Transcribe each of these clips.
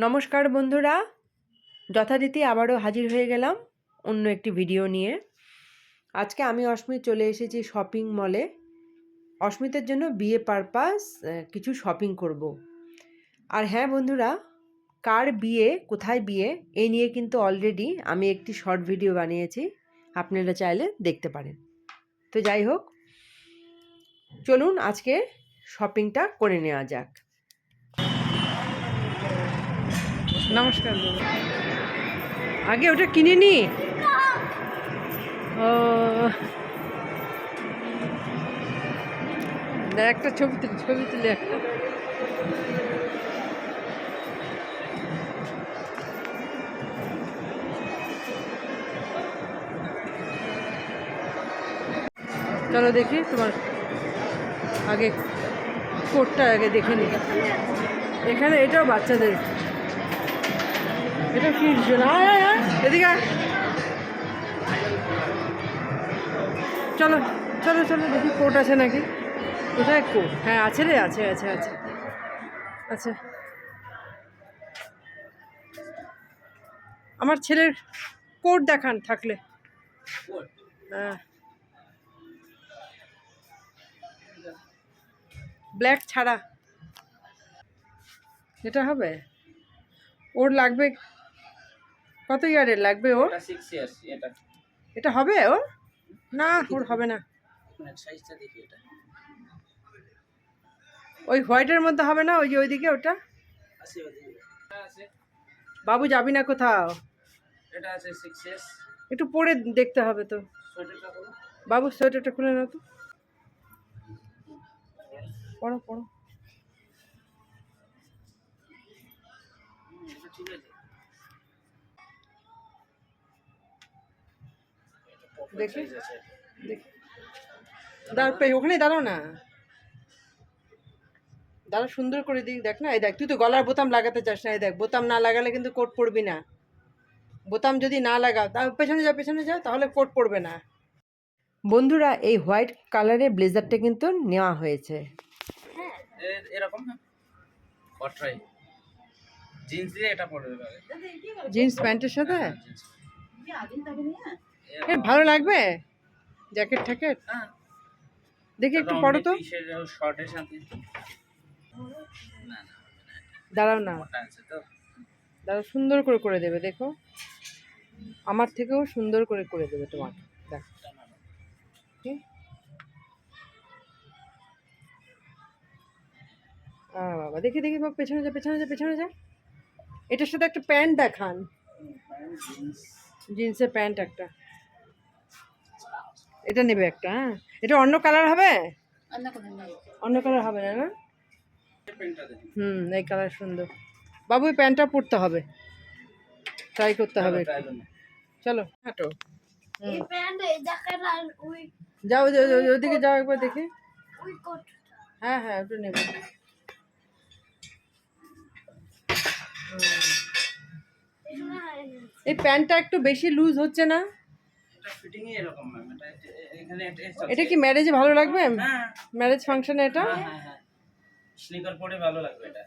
নমস্কার বন্ধুরা, যথারীতি আবারও হাজির হয়ে গেলাম অন্য একটি ভিডিও নিয়ে। আজকে আমি অস্মিত চলে এসেছি শপিং মলে। অস্মিতের জন্য বিয়ে পারপাস কিছু শপিং করব। আর হ্যাঁ বন্ধুরা, কার বিয়ে, কোথায় বিয়ে, এই নিয়ে কিন্তু অলরেডি আমি একটি শর্ট ভিডিও বানিয়েছি, আপনারা চাইলে দেখতে পারেন। তো যাই হোক, চলুন আজকে শপিংটা করে নেওয়া যাক। নমস্কার, আগে ওটা কিনে নি। ও একটা ছবি তুলে একটা। চলো দেখি তোমার আগে কোটটা আগে দেখে নি। এখানে এটাও বাচ্চাদের, এটা কি এদিকে চলো চলো চলো দেখি কোট আছে নাকি। কোথায় কোট? হ্যাঁ আছে রে, আছে আছে আছে আচ্ছা। আমার ছেলের কোট দেখান থাকলে। হ্যাঁ, ব্ল্যাক ছাড়া এটা হবে? ওর লাগবে কত ইয়ারের লাগবে ওর? এটা হবে ওর? না ওর হবে না। ওই হোয়াইটের মধ্যে হবে না? ওই যে ওইদিকে ওটা। বাবু যাবি না কোথাও? একটু পরে দেখতে হবে তো। বাবু সোয়েটারটা খুলে নাও তো। পড়ো পড়ো। দেখি দেখি, ওখানে দাঁড়াও না, দাঁড়া, সুন্দর করে দিক দেখ না। এই দেখ, তুই তো গলার বোতাম লাগাতে চাস না। এই দেখ, বোতাম না লাগালে কিন্তু কোট পড়বি না। বোতাম যদি না লাগাও, তা পেছনে যা তাহলে কোট পড়বে না। বন্ধুরা, এই হোয়াইট কালারের ব্লেজারটা কিন্তু নেওয়া হয়েছে। এরকম জিন্স প্যান্টের সাথে ভালো লাগবে। জ্যাকেট ঠ্যাকেট দেখি একটু পড়ো তো। দাঁড়াও না, দাঁড়াও, সুন্দর করে করে দেবে। দেখো, আমার থেকেও সুন্দর করে করে দেবে তোমাকে। দেখ, বাবা দেখি দেখি, পেছনে যা। এটার সাথে একটা প্যান্ট দেখান, জিন্সের প্যান্ট একটা। এটা নেবে একটা? হ্যাঁ, এটা অন্য কালার হবে? অন্য কালার হবে না? না, এই কালার সুন্দর। বাবু এই প্যান্টটা পরতে হবে, ট্রাই করতে হবে। চলো হাঁটো। যাও ওইদিকে যাও একবার দেখি। হ্যাঁ হ্যাঁ, ওটা নেবে। এই প্যান্টটা একটু বেশি লুজ হচ্ছে না? এটা কি ম্যারেজে ভালো লাগবে? ম্যারেজ ফাংশনে এটা স্নিকার পরে ভালো লাগবে। এটা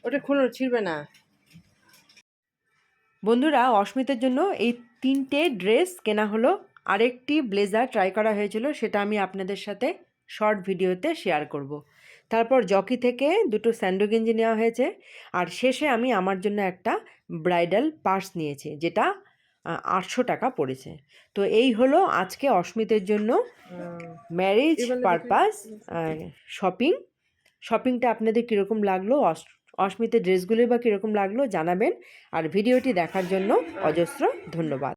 ওটা খুলো, ছিড়বে না। বন্ধুরা, অস্মিতের জন্য এই 3টে ড্রেস কেনা হলো। আরেকটি ব্লেজার ট্রাই করা হয়েছিল, সেটা আমি আপনাদের সাথে শর্ট ভিডিওতে শেয়ার করব। তারপর জকি থেকে 2টো স্যান্ডো গেঞ্জি নেওয়া হয়েছে। আর শেষে আমি আমার জন্য একটা ব্রাইডাল পার্স নিয়েছি, যেটা 800 টাকা পড়েছে। তো এই হলো আজকে অস্মিতের জন্য ম্যারেজ পারপাস শপিংটা আপনাদের কীরকম লাগলো, অস্মিতের ড্রেসগুলোই বা কীরকম লাগলো জানাবেন। আর ভিডিওটি দেখার জন্য অজস্র ধন্যবাদ।